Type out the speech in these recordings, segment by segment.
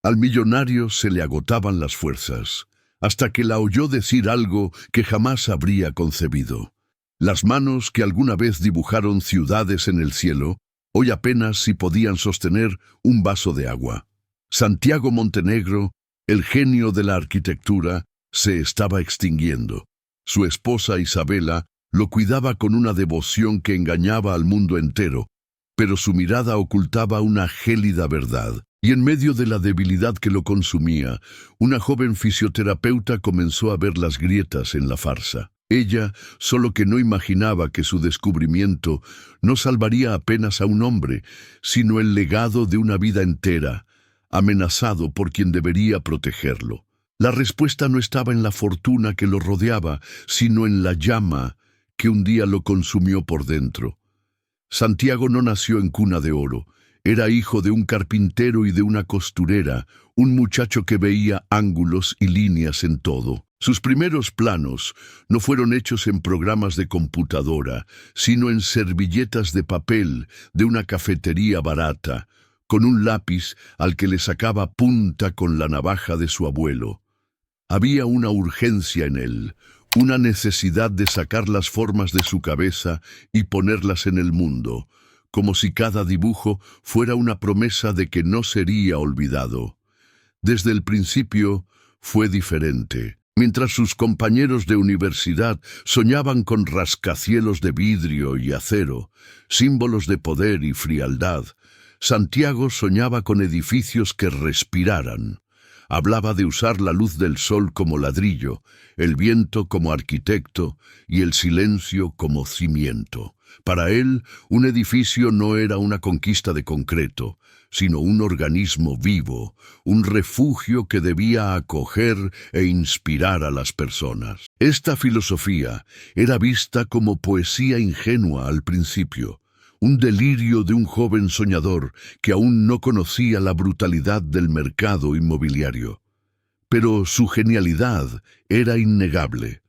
Al millonario se le agotaban las fuerzas, hasta que la oyó decir algo que jamás habría concebido. Las manos que alguna vez dibujaron ciudades en el cielo, hoy apenas si podían sostener un vaso de agua. Santiago Montenegro, el genio de la arquitectura, se estaba extinguiendo. Su esposa Isabela lo cuidaba con una devoción que engañaba al mundo entero, pero su mirada ocultaba una gélida verdad. Y en medio de la debilidad que lo consumía, una joven fisioterapeuta comenzó a ver las grietas en la farsa. Ella, solo que no imaginaba que su descubrimiento no salvaría apenas a un hombre, sino el legado de una vida entera, amenazado por quien debería protegerlo. La respuesta no estaba en la fortuna que lo rodeaba, sino en la llama que un día lo consumió por dentro. Santiago no nació en cuna de oro. Era hijo de un carpintero y de una costurera, un muchacho que veía ángulos y líneas en todo. Sus primeros planos no fueron hechos en programas de computadora, sino en servilletas de papel de una cafetería barata, con un lápiz al que le sacaba punta con la navaja de su abuelo. Había una urgencia en él, una necesidad de sacar las formas de su cabeza y ponerlas en el mundo, como si cada dibujo fuera una promesa de que no sería olvidado. Desde el principio fue diferente. Mientras sus compañeros de universidad soñaban con rascacielos de vidrio y acero, símbolos de poder y frialdad, Santiago soñaba con edificios que respiraran. Hablaba de usar la luz del sol como ladrillo, el viento como arquitecto y el silencio como cimiento. Para él, un edificio no era una conquista de concreto, sino un organismo vivo, un refugio que debía acoger e inspirar a las personas. Esta filosofía era vista como poesía ingenua al principio, un delirio de un joven soñador que aún no conocía la brutalidad del mercado inmobiliario. Pero su genialidad era innegable.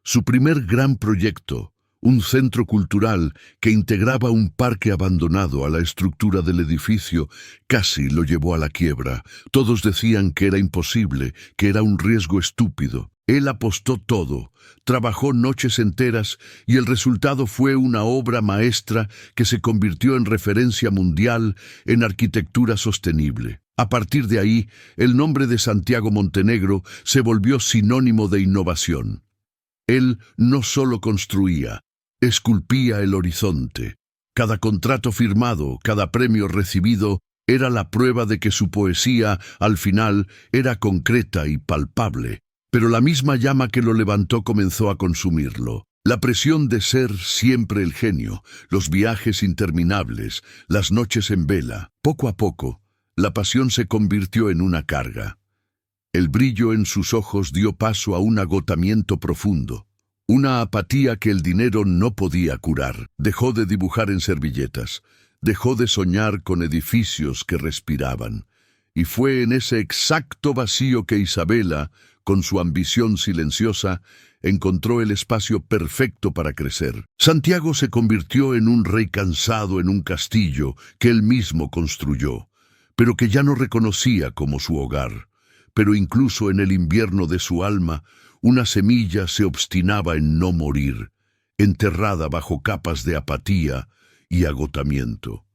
Su primer gran proyecto, un centro cultural que integraba un parque abandonado a la estructura del edificio, casi lo llevó a la quiebra. Todos decían que era imposible, que era un riesgo estúpido. Él apostó todo, trabajó noches enteras y el resultado fue una obra maestra que se convirtió en referencia mundial en arquitectura sostenible. A partir de ahí, el nombre de Santiago Montenegro se volvió sinónimo de innovación. Él no solo construía, esculpía el horizonte. Cada contrato firmado, cada premio recibido, era la prueba de que su poesía, al final, era concreta y palpable. Pero la misma llama que lo levantó comenzó a consumirlo. La presión de ser siempre el genio, los viajes interminables, las noches en vela. Poco a poco, la pasión se convirtió en una carga. El brillo en sus ojos dio paso a un agotamiento profundo. Una apatía que el dinero no podía curar. Dejó de dibujar en servilletas, dejó de soñar con edificios que respiraban. Y fue en ese exacto vacío que Isabela, con su ambición silenciosa, encontró el espacio perfecto para crecer. Santiago se convirtió en un rey cansado en un castillo que él mismo construyó, pero que ya no reconocía como su hogar. Pero incluso en el invierno de su alma, una semilla se obstinaba en no morir, enterrada bajo capas de apatía y agotamiento.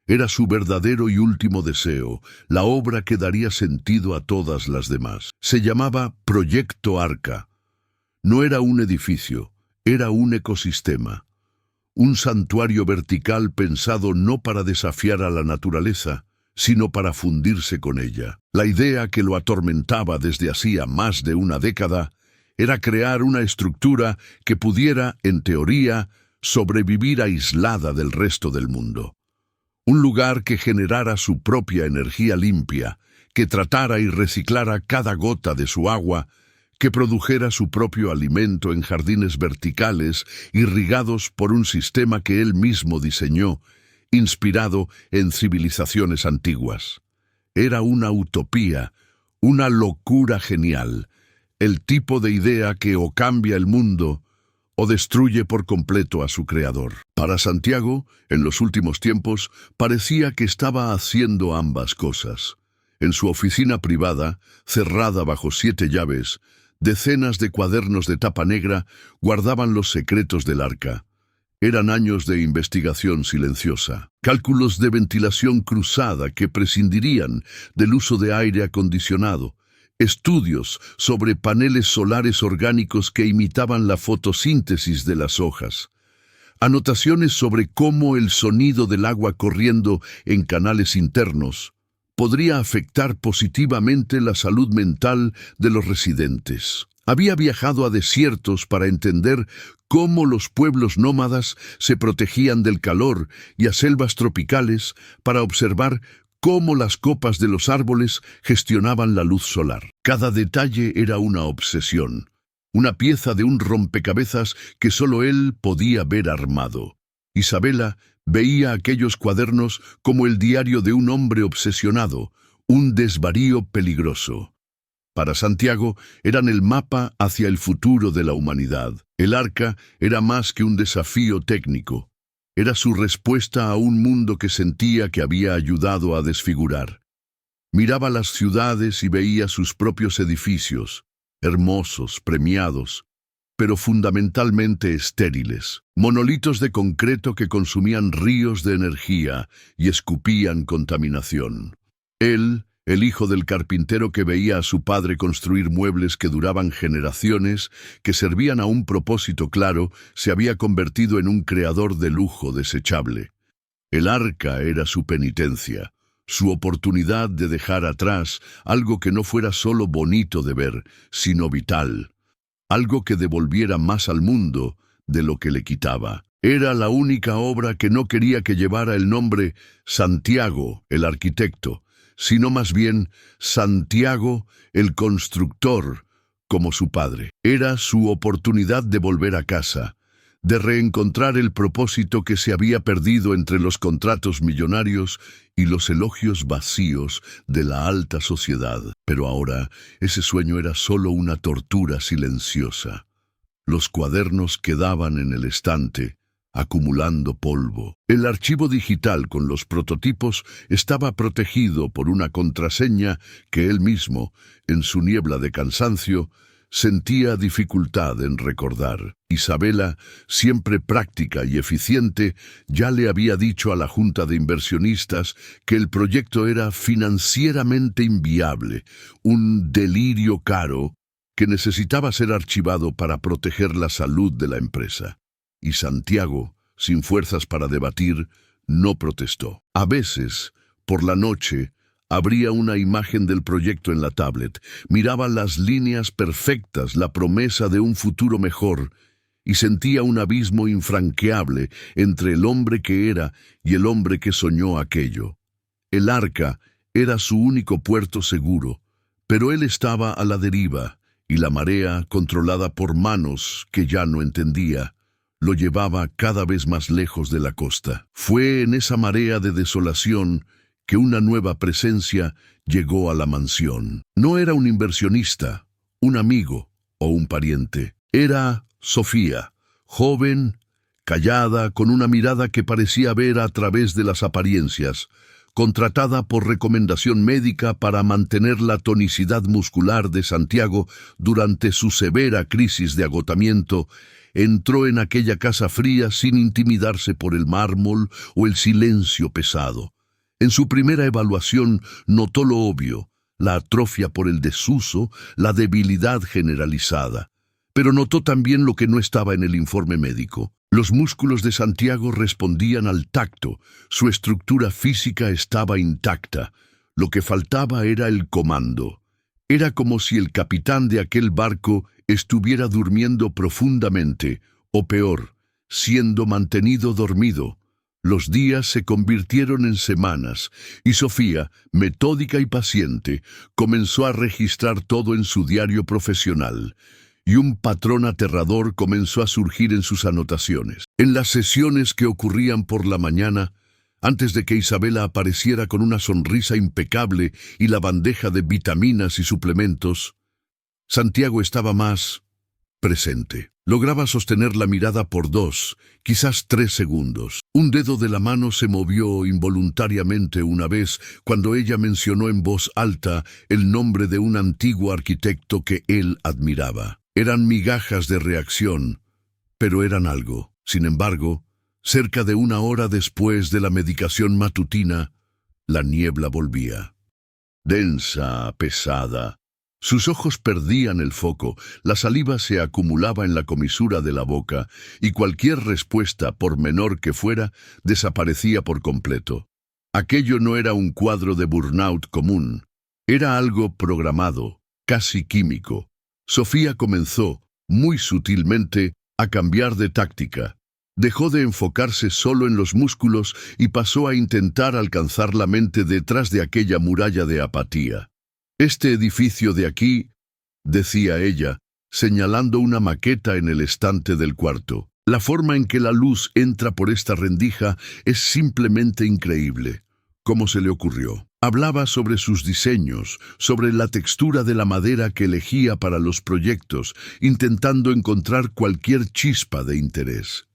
Era su verdadero y último deseo, la obra que daría sentido a todas las demás. Se llamaba Proyecto Arca. No era un edificio, era un ecosistema. Un santuario vertical pensado no para desafiar a la naturaleza, sino para fundirse con ella. La idea que lo atormentaba desde hacía más de una década era crear una estructura que pudiera, en teoría, sobrevivir aislada del resto del mundo. Un lugar que generara su propia energía limpia, que tratara y reciclara cada gota de su agua, que produjera su propio alimento en jardines verticales irrigados por un sistema que él mismo diseñó, inspirado en civilizaciones antiguas. Era una utopía, una locura genial, el tipo de idea que o cambia el mundo o destruye por completo a su creador. Para Santiago, en los últimos tiempos, parecía que estaba haciendo ambas cosas. En su oficina privada, cerrada bajo 7 llaves, decenas de cuadernos de tapa negra guardaban los secretos del arca. Eran años de investigación silenciosa, cálculos de ventilación cruzada que prescindirían del uso de aire acondicionado, estudios sobre paneles solares orgánicos que imitaban la fotosíntesis de las hojas, anotaciones sobre cómo el sonido del agua corriendo en canales internos podría afectar positivamente la salud mental de los residentes. Había viajado a desiertos para entender cómo los pueblos nómadas se protegían del calor y a selvas tropicales para observar cómo las copas de los árboles gestionaban la luz solar. Cada detalle era una obsesión, una pieza de un rompecabezas que solo él podía ver armado. Isabela veía aquellos cuadernos como el diario de un hombre obsesionado, un desvarío peligroso. Para Santiago eran el mapa hacia el futuro de la humanidad. El arca era más que un desafío técnico. Era su respuesta a un mundo que sentía que había ayudado a desfigurar. Miraba las ciudades y veía sus propios edificios, hermosos, premiados, pero fundamentalmente estériles. Monolitos de concreto que consumían ríos de energía y escupían contaminación. Él, el hijo del carpintero que veía a su padre construir muebles que duraban generaciones, que servían a un propósito claro, se había convertido en un creador de lujo desechable. El arca era su penitencia, su oportunidad de dejar atrás algo que no fuera solo bonito de ver, sino vital, algo que devolviera más al mundo de lo que le quitaba. Era la única obra que no quería que llevara el nombre Santiago, el arquitecto, sino más bien Santiago, el constructor, como su padre. Era su oportunidad de volver a casa, de reencontrar el propósito que se había perdido entre los contratos millonarios y los elogios vacíos de la alta sociedad. Pero ahora ese sueño era solo una tortura silenciosa. Los cuadernos quedaban en el estante, acumulando polvo. El archivo digital con los prototipos estaba protegido por una contraseña que él mismo, en su niebla de cansancio, sentía dificultad en recordar. Isabela, siempre práctica y eficiente, ya le había dicho a la junta de inversionistas que el proyecto era financieramente inviable, un delirio caro que necesitaba ser archivado para proteger la salud de la empresa. Y Santiago, sin fuerzas para debatir, no protestó. A veces, por la noche, abría una imagen del proyecto en la tablet, miraba las líneas perfectas, la promesa de un futuro mejor, y sentía un abismo infranqueable entre el hombre que era y el hombre que soñó aquello. El arca era su único puerto seguro, pero él estaba a la deriva, y la marea, controlada por manos que ya no entendía, lo llevaba cada vez más lejos de la costa. Fue en esa marea de desolación que una nueva presencia llegó a la mansión. No era un inversionista, un amigo o un pariente. Era Sofía, joven, callada, con una mirada que parecía ver a través de las apariencias, contratada por recomendación médica para mantener la tonicidad muscular de Santiago durante su severa crisis de agotamiento. Entró en aquella casa fría sin intimidarse por el mármol o el silencio pesado. En su primera evaluación notó lo obvio, la atrofia por el desuso, la debilidad generalizada. Pero notó también lo que no estaba en el informe médico. Los músculos de Santiago respondían al tacto, su estructura física estaba intacta. Lo que faltaba era el comando. Era como si el capitán de aquel barco estuviera durmiendo profundamente, o peor, siendo mantenido dormido. Los días se convirtieron en semanas, y Sofía, metódica y paciente, comenzó a registrar todo en su diario profesional, y un patrón aterrador comenzó a surgir en sus anotaciones. En las sesiones que ocurrían por la mañana, antes de que Isabela apareciera con una sonrisa impecable y la bandeja de vitaminas y suplementos, Santiago estaba más presente. Lograba sostener la mirada por 2, quizás 3 segundos. Un dedo de la mano se movió involuntariamente una vez cuando ella mencionó en voz alta el nombre de un antiguo arquitecto que él admiraba. Eran migajas de reacción, pero eran algo. Sin embargo, cerca de una hora después de la medicación matutina, la niebla volvía. Densa, pesada. Sus ojos perdían el foco, la saliva se acumulaba en la comisura de la boca y cualquier respuesta, por menor que fuera, desaparecía por completo. Aquello no era un cuadro de burnout común, era algo programado, casi químico. Sofía comenzó, muy sutilmente, a cambiar de táctica. Dejó de enfocarse solo en los músculos y pasó a intentar alcanzar la mente detrás de aquella muralla de apatía. «Este edificio de aquí», decía ella, señalando una maqueta en el estante del cuarto. «La forma en que la luz entra por esta rendija es simplemente increíble». ¿Cómo se le ocurrió? Hablaba sobre sus diseños, sobre la textura de la madera que elegía para los proyectos, intentando encontrar cualquier chispa de interés.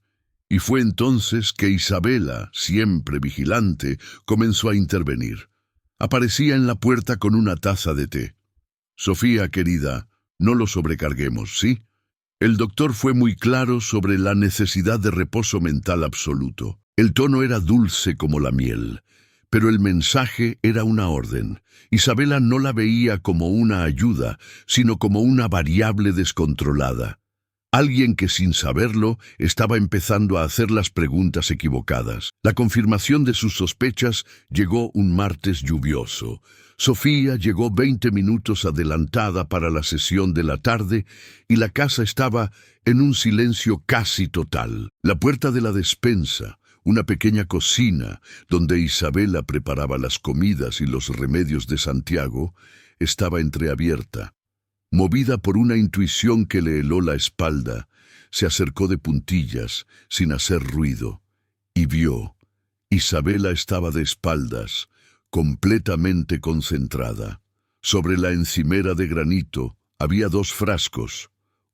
Y fue entonces que Isabela, siempre vigilante, comenzó a intervenir. Aparecía en la puerta con una taza de té. «Sofía, querida, no lo sobrecarguemos, ¿sí?» El doctor fue muy claro sobre la necesidad de reposo mental absoluto. El tono era dulce como la miel, pero el mensaje era una orden. Isabela no la veía como una ayuda, sino como una variable descontrolada. Alguien que sin saberlo estaba empezando a hacer las preguntas equivocadas. La confirmación de sus sospechas llegó un martes lluvioso. Sofía llegó 20 minutos adelantada para la sesión de la tarde y la casa estaba en un silencio casi total. La puerta de la despensa, una pequeña cocina donde Isabela preparaba las comidas y los remedios de Santiago, estaba entreabierta. Movida por una intuición que le heló la espalda, se acercó de puntillas, sin hacer ruido, y vio. Isabela estaba de espaldas, completamente concentrada. Sobre la encimera de granito había 2 frascos.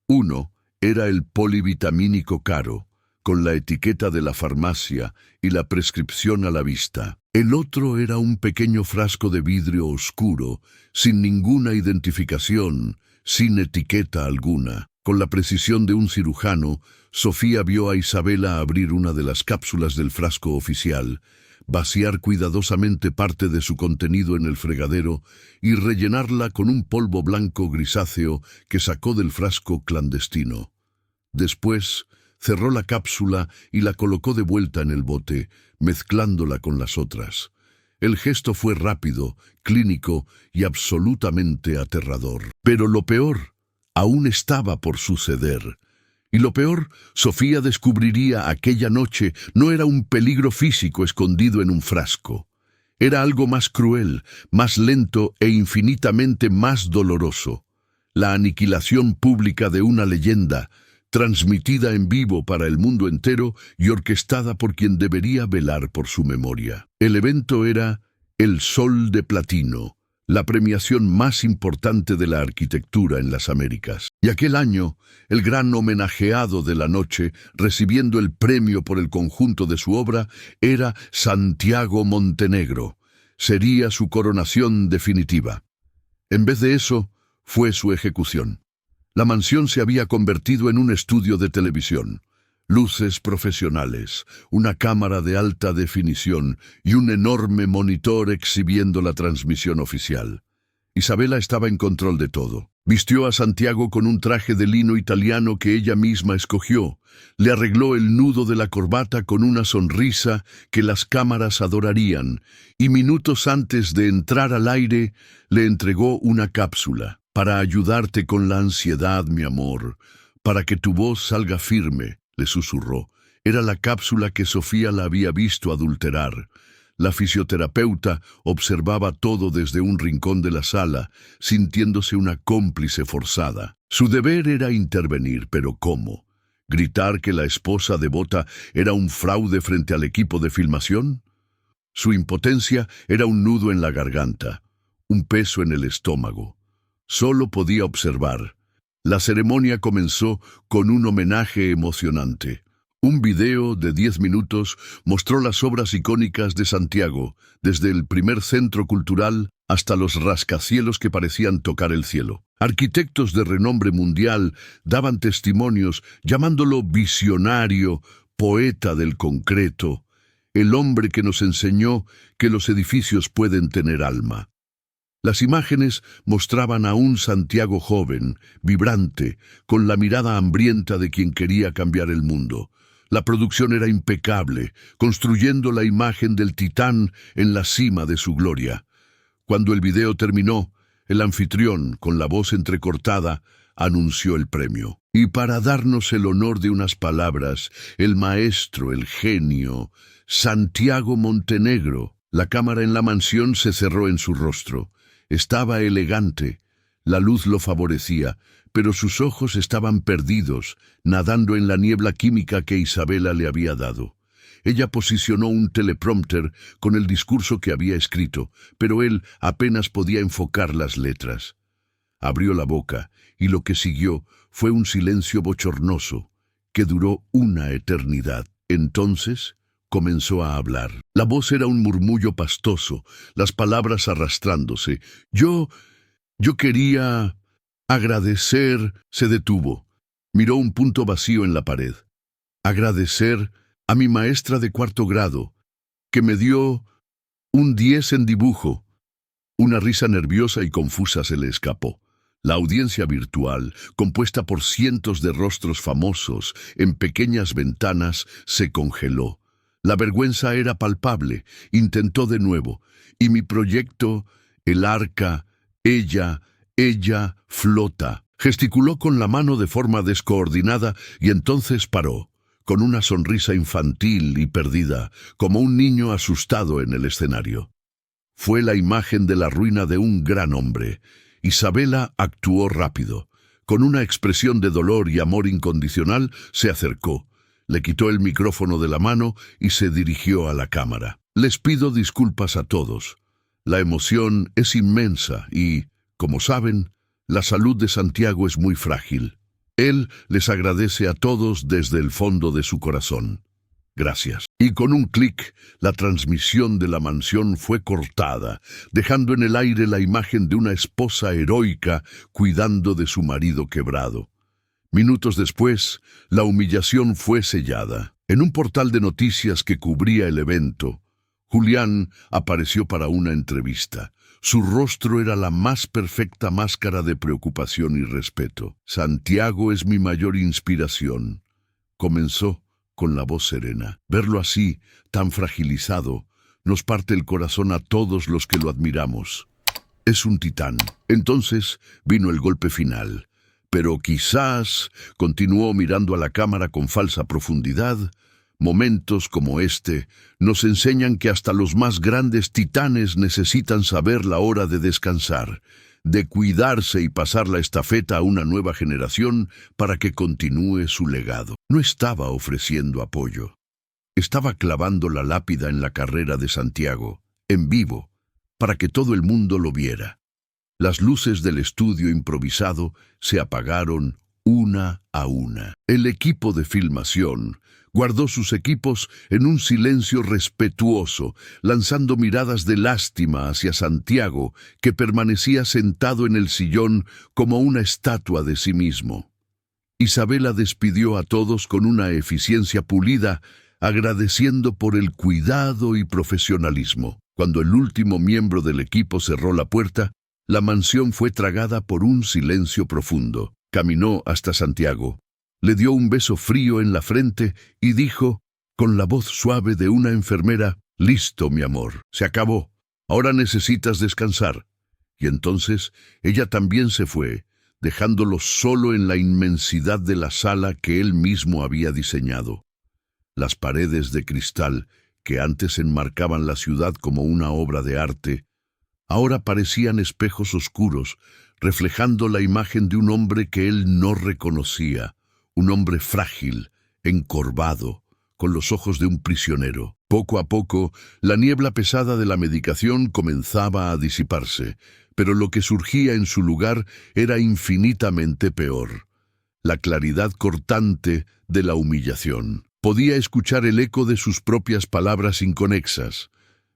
Uno era el polivitamínico caro, con la etiqueta de la farmacia y la prescripción a la vista. El otro era un pequeño frasco de vidrio oscuro, sin ninguna identificación, sin etiqueta alguna. Con la precisión de un cirujano, Sofía vio a Isabela abrir una de las cápsulas del frasco oficial, vaciar cuidadosamente parte de su contenido en el fregadero y rellenarla con un polvo blanco grisáceo que sacó del frasco clandestino. Después, cerró la cápsula y la colocó de vuelta en el bote, mezclándola con las otras. El gesto fue rápido, clínico y absolutamente aterrador. Pero lo peor aún estaba por suceder. Y lo peor, Sofía descubriría aquella noche, no era un peligro físico escondido en un frasco. Era algo más cruel, más lento e infinitamente más doloroso. La aniquilación pública de una leyenda, transmitida en vivo para el mundo entero y orquestada por quien debería velar por su memoria. El evento era el Sol de Platino, la premiación más importante de la arquitectura en las Américas. Y aquel año, el gran homenajeado de la noche, recibiendo el premio por el conjunto de su obra, era Santiago Montenegro. Sería su coronación definitiva. En vez de eso, fue su ejecución. La mansión se había convertido en un estudio de televisión. Luces profesionales, una cámara de alta definición y un enorme monitor exhibiendo la transmisión oficial. Isabela estaba en control de todo. Vistió a Santiago con un traje de lino italiano que ella misma escogió. Le arregló el nudo de la corbata con una sonrisa que las cámaras adorarían, y minutos antes de entrar al aire, le entregó una cápsula. «Para ayudarte con la ansiedad, mi amor, para que tu voz salga firme», le susurró. Era la cápsula que Sofía la había visto adulterar. La fisioterapeuta observaba todo desde un rincón de la sala, sintiéndose una cómplice forzada. Su deber era intervenir, pero ¿cómo? ¿Gritar que la esposa devota era un fraude frente al equipo de filmación? Su impotencia era un nudo en la garganta, un peso en el estómago. Solo podía observar. La ceremonia comenzó con un homenaje emocionante. Un video de 10 minutos mostró las obras icónicas de Santiago, desde el primer centro cultural hasta los rascacielos que parecían tocar el cielo. Arquitectos de renombre mundial daban testimonios llamándolo visionario, poeta del concreto, el hombre que nos enseñó que los edificios pueden tener alma. Las imágenes mostraban a un Santiago joven, vibrante, con la mirada hambrienta de quien quería cambiar el mundo. La producción era impecable, construyendo la imagen del titán en la cima de su gloria. Cuando el video terminó, el anfitrión, con la voz entrecortada, anunció el premio. Y para darnos el honor de unas palabras, el maestro, el genio, Santiago Montenegro. La cámara en la mansión se cerró en su rostro. Estaba elegante, la luz lo favorecía, pero sus ojos estaban perdidos, nadando en la niebla química que Isabela le había dado. Ella posicionó un teleprompter con el discurso que había escrito, pero él apenas podía enfocar las letras. Abrió la boca, y lo que siguió fue un silencio bochornoso, que duró una eternidad. Entonces comenzó a hablar. La voz era un murmullo pastoso, las palabras arrastrándose. Yo quería agradecer. Se detuvo. Miró un punto vacío en la pared. Agradecer a mi maestra de 4º grado, que me dio un 10 en dibujo. Una risa nerviosa y confusa se le escapó. La audiencia virtual, compuesta por cientos de rostros famosos en pequeñas ventanas, se congeló. La vergüenza era palpable. Intentó de nuevo. Y mi proyecto, el arca, ella flota. Gesticuló con la mano de forma descoordinada y entonces paró, con una sonrisa infantil y perdida, como un niño asustado en el escenario. Fue la imagen de la ruina de un gran hombre. Isabela actuó rápido. Con una expresión de dolor y amor incondicional, se acercó. Le quitó el micrófono de la mano y se dirigió a la cámara. Les pido disculpas a todos. La emoción es inmensa y, como saben, la salud de Santiago es muy frágil. Él les agradece a todos desde el fondo de su corazón. Gracias. Y con un clic, la transmisión de la mansión fue cortada, dejando en el aire la imagen de una esposa heroica cuidando de su marido quebrado. Minutos después, la humillación fue sellada. En un portal de noticias que cubría el evento, Julián apareció para una entrevista. Su rostro era la más perfecta máscara de preocupación y respeto. Santiago es mi mayor inspiración, comenzó con la voz serena. Verlo así, tan fragilizado, nos parte el corazón a todos los que lo admiramos. Es un titán. Entonces vino el golpe final. Pero quizás, continuó mirando a la cámara con falsa profundidad, momentos como este nos enseñan que hasta los más grandes titanes necesitan saber la hora de descansar, de cuidarse y pasar la estafeta a una nueva generación para que continúe su legado. No estaba ofreciendo apoyo. Estaba clavando la lápida en la carrera de Santiago, en vivo, para que todo el mundo lo viera. Las luces del estudio improvisado se apagaron una a una. El equipo de filmación guardó sus equipos en un silencio respetuoso, lanzando miradas de lástima hacia Santiago, que permanecía sentado en el sillón como una estatua de sí mismo. Isabela despidió a todos con una eficiencia pulida, agradeciendo por el cuidado y profesionalismo. Cuando el último miembro del equipo cerró la puerta, la mansión fue tragada por un silencio profundo. Caminó hasta Santiago, le dio un beso frío en la frente y dijo, con la voz suave de una enfermera, «Listo, mi amor, se acabó. Ahora necesitas descansar». Y entonces ella también se fue, dejándolo solo en la inmensidad de la sala que él mismo había diseñado. Las paredes de cristal, que antes enmarcaban la ciudad como una obra de arte, ahora parecían espejos oscuros, reflejando la imagen de un hombre que él no reconocía, un hombre frágil, encorvado, con los ojos de un prisionero. Poco a poco, la niebla pesada de la medicación comenzaba a disiparse, pero lo que surgía en su lugar era infinitamente peor: la claridad cortante de la humillación. Podía escuchar el eco de sus propias palabras inconexas,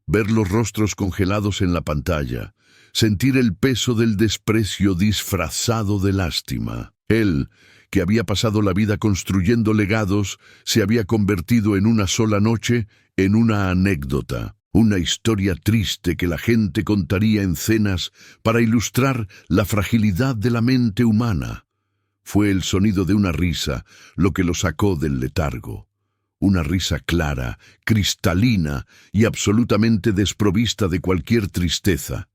ver los rostros congelados en la pantalla, sentir el peso del desprecio disfrazado de lástima. Él, que había pasado la vida construyendo legados, se había convertido en una sola noche en una anécdota, una historia triste que la gente contaría en cenas para ilustrar la fragilidad de la mente humana. Fue el sonido de una risa lo que lo sacó del letargo. Una risa clara, cristalina y absolutamente desprovista de cualquier tristeza.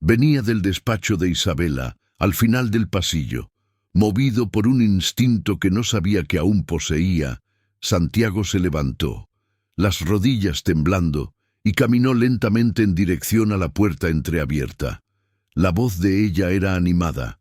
Venía del despacho de Isabela, al final del pasillo. Movido por un instinto que no sabía que aún poseía, Santiago se levantó, las rodillas temblando, y caminó lentamente en dirección a la puerta entreabierta. La voz de ella era animada,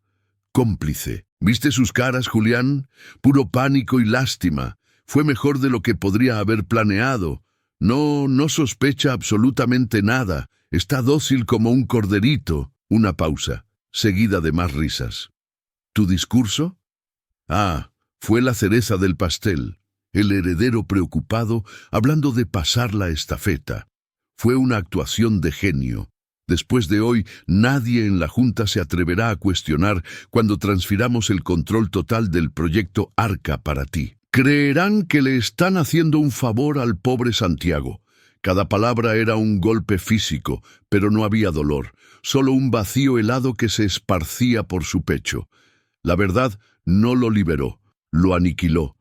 cómplice. ¿Viste sus caras, Julián? Puro pánico y lástima. Fue mejor de lo que podría haber planeado. No sospecha absolutamente nada. Está dócil como un corderito. Una pausa, seguida de más risas. ¿Tu discurso? Ah, fue la cereza del pastel. El heredero preocupado, hablando de pasar la estafeta. Fue una actuación de genio. Después de hoy, nadie en la Junta se atreverá a cuestionar cuando transfiramos el control total del proyecto Arca para ti. Creerán que le están haciendo un favor al pobre Santiago. Cada palabra era un golpe físico, pero no había dolor, solo un vacío helado que se esparcía por su pecho. La verdad no lo liberó, lo aniquiló.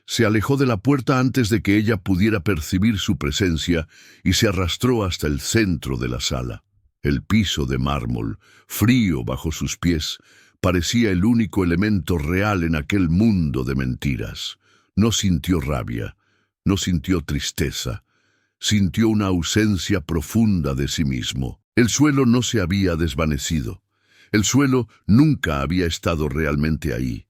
Se alejó de la puerta antes de que ella pudiera percibir su presencia y se arrastró hasta el centro de la sala. El piso de mármol, frío bajo sus pies, parecía el único elemento real en aquel mundo de mentiras. No sintió rabia, no sintió tristeza, sintió una ausencia profunda de sí mismo. El suelo no se había desvanecido. El suelo nunca había estado realmente ahí.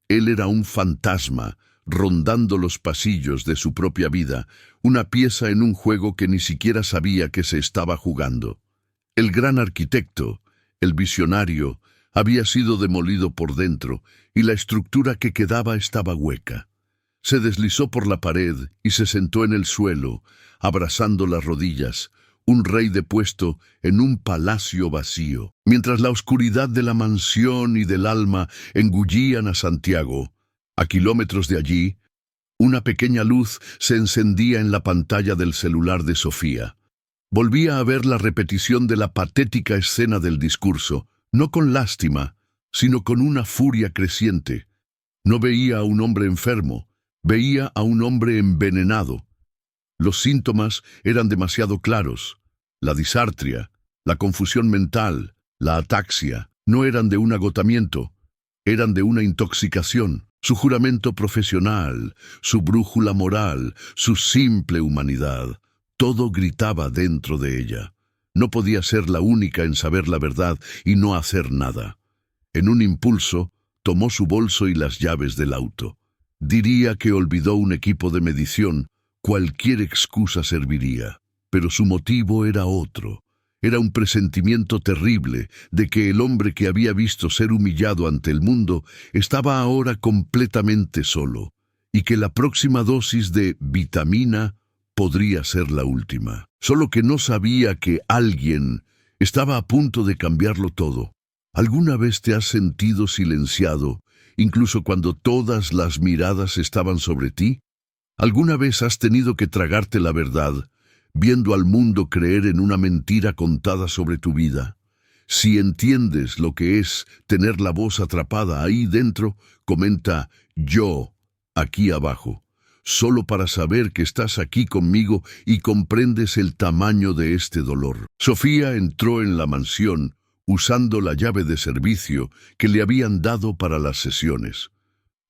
Él era un fantasma, rondando los pasillos de su propia vida, una pieza en un juego que ni siquiera sabía que se estaba jugando. El gran arquitecto, el visionario, había sido demolido por dentro y la estructura que quedaba estaba hueca. Se deslizó por la pared y se sentó en el suelo, abrazando las rodillas, un rey depuesto en un palacio vacío. Mientras la oscuridad de la mansión y del alma engullían a Santiago, a kilómetros de allí, una pequeña luz se encendía en la pantalla del celular de Sofía. Volvía a ver la repetición de la patética escena del discurso, no con lástima, sino con una furia creciente. No veía a un hombre enfermo, veía a un hombre envenenado. Los síntomas eran demasiado claros. La disartria, la confusión mental, la ataxia, no eran de un agotamiento, eran de una intoxicación. Su juramento profesional, su brújula moral, su simple humanidad, todo gritaba dentro de ella. No podía ser la única en saber la verdad y no hacer nada. En un impulso, tomó su bolso y las llaves del auto. Diría que olvidó un equipo de medición, cualquier excusa serviría. Pero su motivo era otro. Era un presentimiento terrible de que el hombre que había visto ser humillado ante el mundo estaba ahora completamente solo, y que la próxima dosis de vitamina podría ser la última. Solo que no sabía que alguien estaba a punto de cambiarlo todo. ¿Alguna vez te has sentido silenciado, incluso cuando todas las miradas estaban sobre ti? ¿Alguna vez has tenido que tragarte la verdad, viendo al mundo creer en una mentira contada sobre tu vida? Si entiendes lo que es tener la voz atrapada ahí dentro, comenta "yo" aquí abajo, solo para saber que estás aquí conmigo y comprendes el tamaño de este dolor. Sofía entró en la mansión usando la llave de servicio que le habían dado para las sesiones.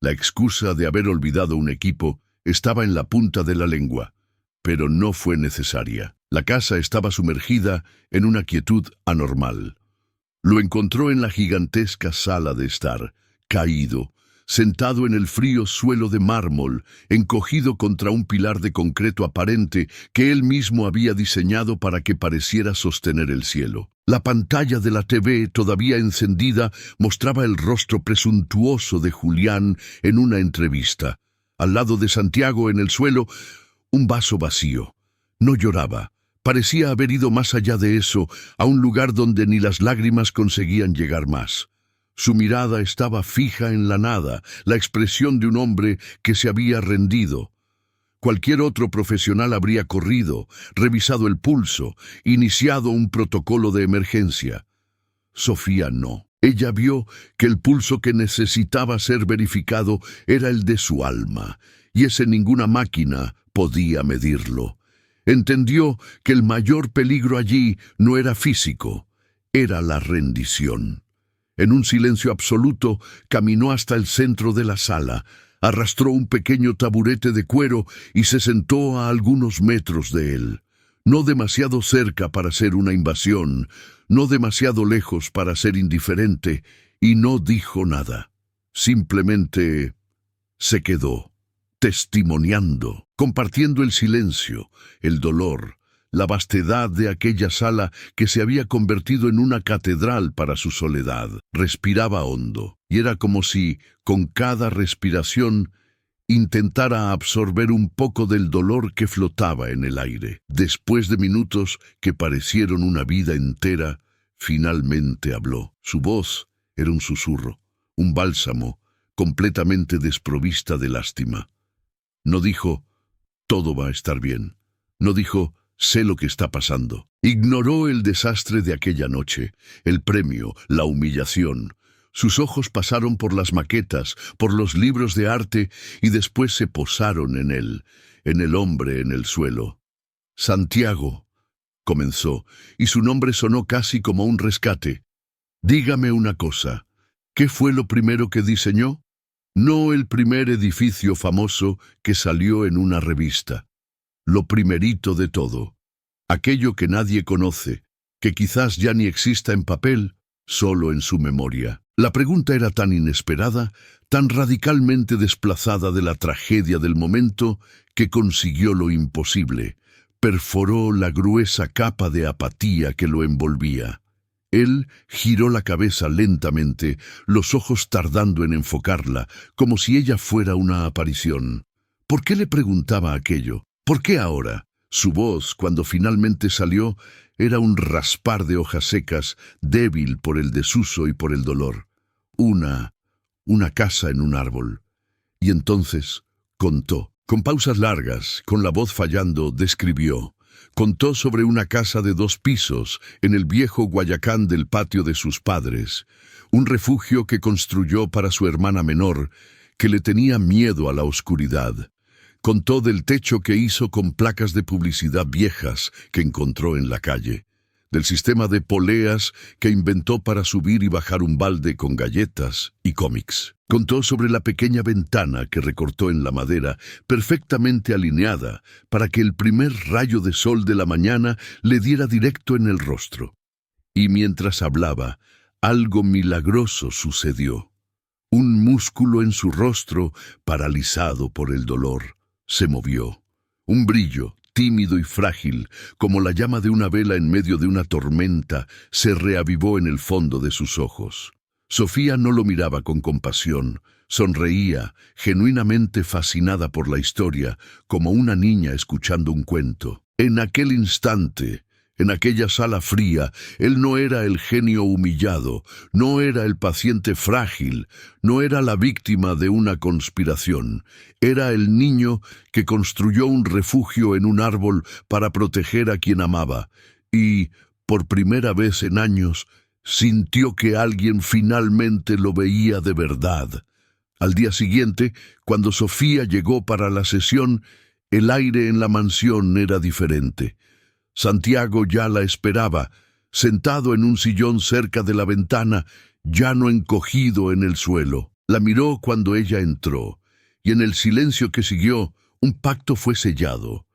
La excusa de haber olvidado un equipo estaba en la punta de la lengua, pero no fue necesaria. La casa estaba sumergida en una quietud anormal. Lo encontró en la gigantesca sala de estar, caído, sentado en el frío suelo de mármol, encogido contra un pilar de concreto aparente que él mismo había diseñado para que pareciera sostener el cielo. La pantalla de la TV, todavía encendida, mostraba el rostro presuntuoso de Julián en una entrevista. Al lado de Santiago, en el suelo, un vaso vacío. No lloraba. Parecía haber ido más allá de eso, a un lugar donde ni las lágrimas conseguían llegar más. Su mirada estaba fija en la nada, la expresión de un hombre que se había rendido. Cualquier otro profesional habría corrido, revisado el pulso, iniciado un protocolo de emergencia. Sofía no. Ella vio que el pulso que necesitaba ser verificado era el de su alma, y ese ninguna máquina podía medirlo. Entendió que el mayor peligro allí no era físico, era la rendición. En un silencio absoluto, caminó hasta el centro de la sala, arrastró un pequeño taburete de cuero y se sentó a algunos metros de él. No demasiado cerca para ser una invasión, no demasiado lejos para ser indiferente, y no dijo nada. Simplemente se quedó, testimoniando, compartiendo el silencio, el dolor, la vastedad de aquella sala que se había convertido en una catedral para su soledad. Respiraba hondo, y era como si, con cada respiración, intentara absorber un poco del dolor que flotaba en el aire. Después de minutos que parecieron una vida entera, finalmente habló. Su voz era un susurro, un bálsamo, completamente desprovista de lástima. No dijo, todo va a estar bien. No dijo, sé lo que está pasando. Ignoró el desastre de aquella noche, el premio, la humillación. Sus ojos pasaron por las maquetas, por los libros de arte, y después se posaron en él, en el hombre en el suelo. Santiago, comenzó, y su nombre sonó casi como un rescate. Dígame una cosa, ¿qué fue lo primero que diseñó? No el primer edificio famoso que salió en una revista. Lo primerito de todo, aquello que nadie conoce, que quizás ya ni exista en papel, solo en su memoria. La pregunta era tan inesperada, tan radicalmente desplazada de la tragedia del momento, que consiguió lo imposible. Perforó la gruesa capa de apatía que lo envolvía. Él giró la cabeza lentamente, los ojos tardando en enfocarla, como si ella fuera una aparición. ¿Por qué le preguntaba aquello? ¿Por qué ahora? Su voz, cuando finalmente salió, era un raspar de hojas secas, débil por el desuso y por el dolor. Una casa en un árbol. Y entonces contó, con pausas largas, con la voz fallando, describió. Contó sobre una casa de 2 pisos en el viejo Guayacán del patio de sus padres, un refugio que construyó para su hermana menor, que le tenía miedo a la oscuridad. Contó del techo que hizo con placas de publicidad viejas que encontró en la calle, del sistema de poleas que inventó para subir y bajar un balde con galletas y cómics. Contó sobre la pequeña ventana que recortó en la madera, perfectamente alineada, para que el primer rayo de sol de la mañana le diera directo en el rostro. Y mientras hablaba, algo milagroso sucedió. Un músculo en su rostro, paralizado por el dolor, se movió. Un brillo, tímido y frágil, como la llama de una vela en medio de una tormenta, se reavivó en el fondo de sus ojos. Sofía no lo miraba con compasión, sonreía, genuinamente fascinada por la historia, como una niña escuchando un cuento. En aquel instante, en aquella sala fría, él no era el genio humillado, no era el paciente frágil, no era la víctima de una conspiración. Era el niño que construyó un refugio en un árbol para proteger a quien amaba, y, por primera vez en años, sintió que alguien finalmente lo veía de verdad. Al día siguiente, cuando Sofía llegó para la sesión, el aire en la mansión era diferente. Santiago ya la esperaba, sentado en un sillón cerca de la ventana, ya no encogido en el suelo. La miró cuando ella entró, y en el silencio que siguió, un pacto fue sellado.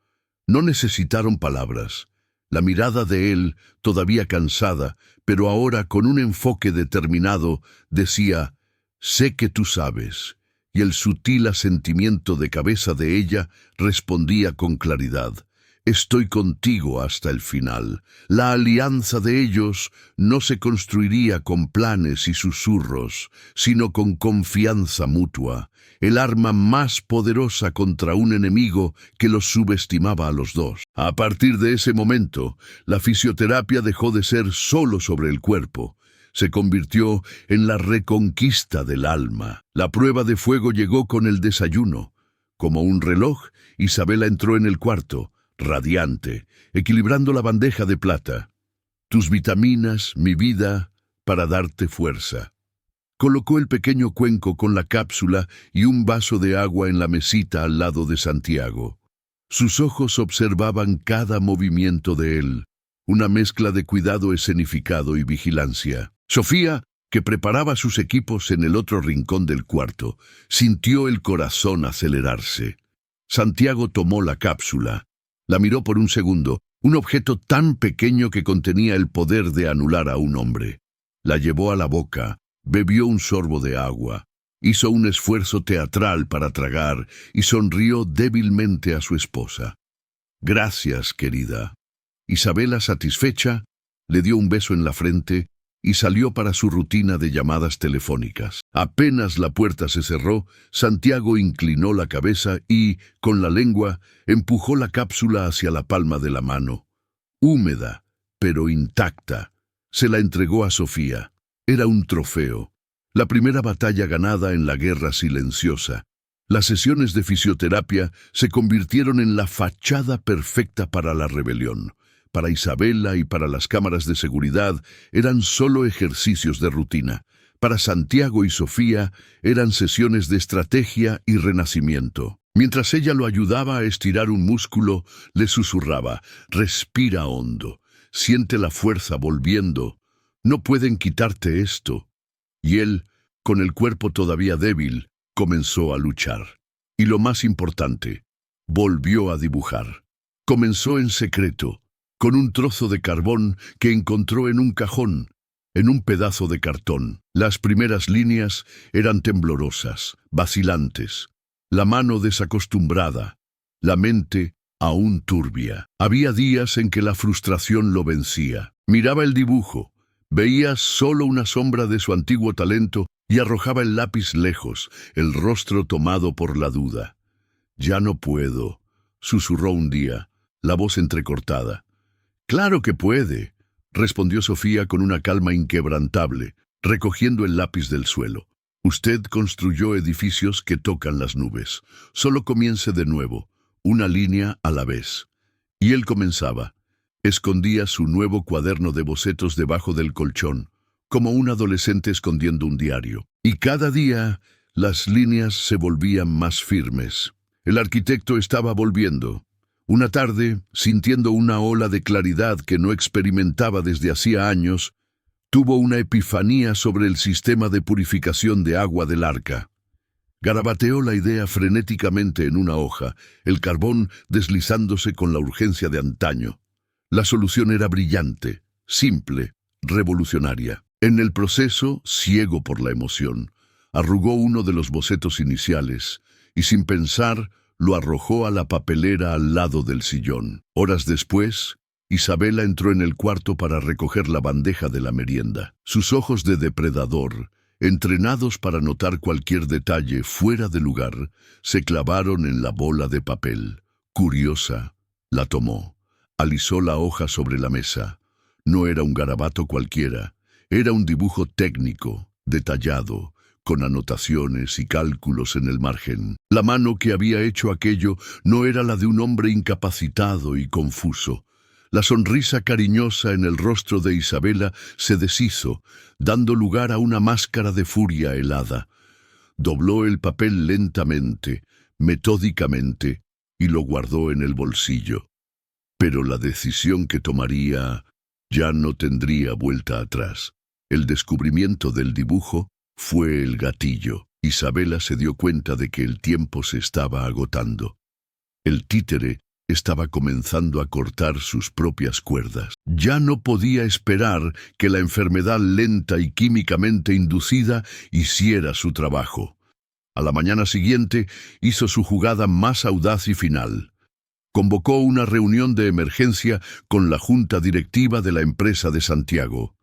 No necesitaron palabras. La mirada de él, todavía cansada, pero ahora con un enfoque determinado, decía, «Sé que tú sabes», y el sutil asentimiento de cabeza de ella respondía con claridad, Estoy contigo hasta el final. La alianza de ellos no se construiría con planes y susurros, sino con confianza mutua, el arma más poderosa contra un enemigo que los subestimaba a los dos. A partir de ese momento, la fisioterapia dejó de ser solo sobre el cuerpo. Se convirtió en la reconquista del alma. La prueba de fuego llegó con el desayuno. Como un reloj, Isabela entró en el cuarto, radiante, equilibrando la bandeja de plata. Tus vitaminas, mi vida, para darte fuerza. Colocó el pequeño cuenco con la cápsula y un vaso de agua en la mesita al lado de Santiago. Sus ojos observaban cada movimiento de él, una mezcla de cuidado escenificado y vigilancia. Sofía, que preparaba sus equipos en el otro rincón del cuarto, sintió el corazón acelerarse. Santiago tomó la cápsula. La miró por un segundo, un objeto tan pequeño que contenía el poder de anular a un hombre. La llevó a la boca, bebió un sorbo de agua, hizo un esfuerzo teatral para tragar y sonrió débilmente a su esposa. Gracias, querida. Isabela, satisfecha, le dio un beso en la frente y salió para su rutina de llamadas telefónicas. Apenas la puerta se cerró, Santiago inclinó la cabeza y, con la lengua, empujó la cápsula hacia la palma de la mano. Húmeda, pero intacta. Se la entregó a Sofía. Era un trofeo. La primera batalla ganada en la guerra silenciosa. Las sesiones de fisioterapia se convirtieron en la fachada perfecta para la rebelión. Para Isabela y para las cámaras de seguridad eran solo ejercicios de rutina. Para Santiago y Sofía eran sesiones de estrategia y renacimiento. Mientras ella lo ayudaba a estirar un músculo, le susurraba: respira hondo, siente la fuerza volviendo, no pueden quitarte esto. Y él, con el cuerpo todavía débil, comenzó a luchar. Y lo más importante, volvió a dibujar. Comenzó en secreto, con un trozo de carbón que encontró en un cajón, en un pedazo de cartón. Las primeras líneas eran temblorosas, vacilantes, la mano desacostumbrada, la mente aún turbia. Había días en que la frustración lo vencía. Miraba el dibujo, veía solo una sombra de su antiguo talento y arrojaba el lápiz lejos, el rostro tomado por la duda. «Ya no puedo», susurró un día, la voz entrecortada. «Claro que puede», respondió Sofía con una calma inquebrantable, recogiendo el lápiz del suelo. «Usted construyó edificios que tocan las nubes. Solo comience de nuevo, una línea a la vez». Y él comenzaba. Escondía su nuevo cuaderno de bocetos debajo del colchón, como un adolescente escondiendo un diario. Y cada día las líneas se volvían más firmes. El arquitecto estaba volviendo. Una tarde, sintiendo una ola de claridad que no experimentaba desde hacía años, tuvo una epifanía sobre el sistema de purificación de agua del arca. Garabateó la idea frenéticamente en una hoja, el carbón deslizándose con la urgencia de antaño. La solución era brillante, simple, revolucionaria. En el proceso, ciego por la emoción, arrugó uno de los bocetos iniciales y, sin pensar, lo arrojó a la papelera al lado del sillón. Horas después, Isabela entró en el cuarto para recoger la bandeja de la merienda. Sus ojos de depredador, entrenados para notar cualquier detalle fuera de lugar, se clavaron en la bola de papel. Curiosa, la tomó. Alisó la hoja sobre la mesa. No era un garabato cualquiera. Era un dibujo técnico, detallado, con anotaciones y cálculos en el margen. La mano que había hecho aquello no era la de un hombre incapacitado y confuso. La sonrisa cariñosa en el rostro de Isabela se deshizo, dando lugar a una máscara de furia helada. Dobló el papel lentamente, metódicamente, y lo guardó en el bolsillo. Pero la decisión que tomaría ya no tendría vuelta atrás. El descubrimiento del dibujo fue el gatillo. Isabela se dio cuenta de que el tiempo se estaba agotando. El títere estaba comenzando a cortar sus propias cuerdas. Ya no podía esperar que la enfermedad lenta y químicamente inducida hiciera su trabajo. A la mañana siguiente hizo su jugada más audaz y final. convocó una reunión de emergencia con la junta directiva de la empresa de Santiago.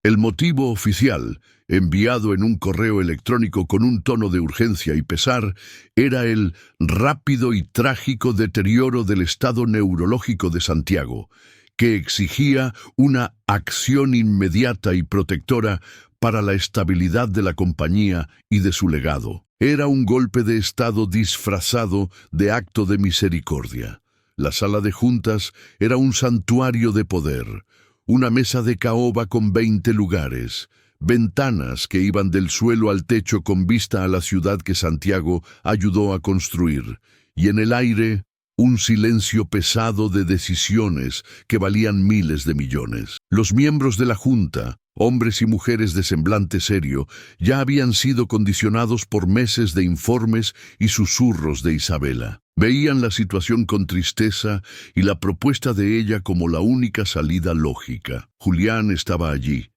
El motivo oficial, enviado en un correo electrónico con un tono de urgencia y pesar, era el rápido y trágico deterioro del estado neurológico de Santiago, que exigía una acción inmediata y protectora para la estabilidad de la compañía y de su legado. Era un golpe de estado disfrazado de acto de misericordia. La sala de juntas era un santuario de poder, una mesa de caoba con 20 lugares, ventanas que iban del suelo al techo con vista a la ciudad que Santiago ayudó a construir, y en el aire un silencio pesado de decisiones que valían miles de millones. Los miembros de la junta, hombres y mujeres de semblante serio, ya habían sido condicionados por meses de informes y susurros de Isabela. Veían la situación con tristeza y la propuesta de ella como la única salida lógica. Julián estaba allí,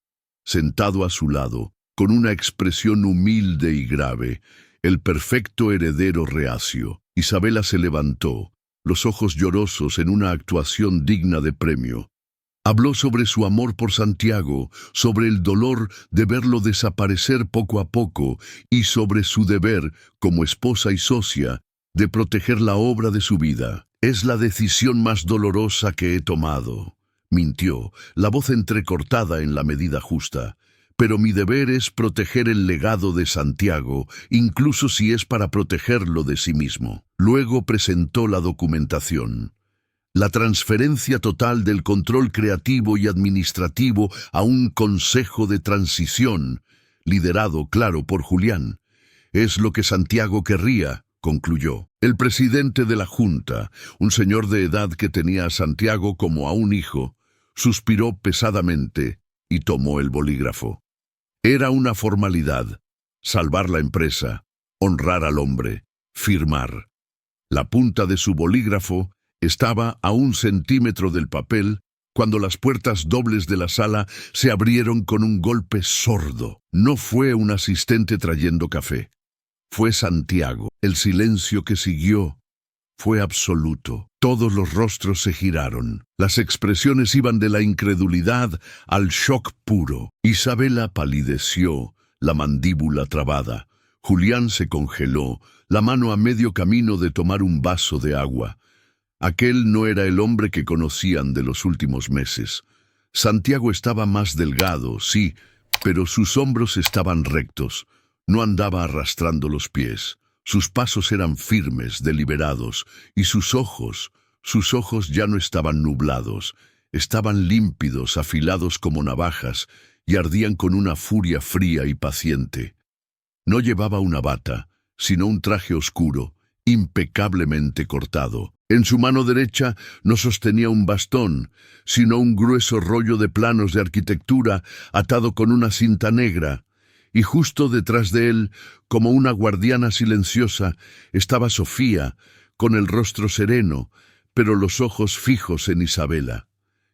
sentado a su lado, con una expresión humilde y grave, el perfecto heredero reacio. Isabela se levantó, los ojos llorosos en una actuación digna de premio. Habló sobre su amor por Santiago, sobre el dolor de verlo desaparecer poco a poco y sobre su deber, como esposa y socia, de proteger la obra de su vida. «Es la decisión más dolorosa que he tomado», mintió, la voz entrecortada en la medida justa. «Pero mi deber es proteger el legado de Santiago, incluso si es para protegerlo de sí mismo». Luego presentó la documentación. La transferencia total del control creativo y administrativo a un consejo de transición, liderado, claro, por Julián. «Es lo que Santiago querría», concluyó. El presidente de la junta, un señor de edad que tenía a Santiago como a un hijo, suspiró pesadamente y tomó el bolígrafo. Era una formalidad: salvar la empresa, honrar al hombre, firmar. La punta de su bolígrafo estaba a 1 centímetro del papel cuando las puertas dobles de la sala se abrieron con un golpe sordo. No fue un asistente trayendo café. Fue Santiago. El silencio que siguió fue absoluto. Todos los rostros se giraron. Las expresiones iban de la incredulidad al shock puro. Isabela palideció, la mandíbula trabada. Julián se congeló, la mano a medio camino de tomar un vaso de agua. Aquel no era el hombre que conocían de los últimos meses. Santiago estaba más delgado, sí, pero sus hombros estaban rectos. No andaba arrastrando los pies. Sus pasos eran firmes, deliberados, y sus ojos ya no estaban nublados. Estaban límpidos, afilados como navajas, y ardían con una furia fría y paciente. No llevaba una bata, sino un traje oscuro, impecablemente cortado. En su mano derecha no sostenía un bastón, sino un grueso rollo de planos de arquitectura atado con una cinta negra, y justo detrás de él, como una guardiana silenciosa, estaba Sofía, con el rostro sereno, pero los ojos fijos en Isabela.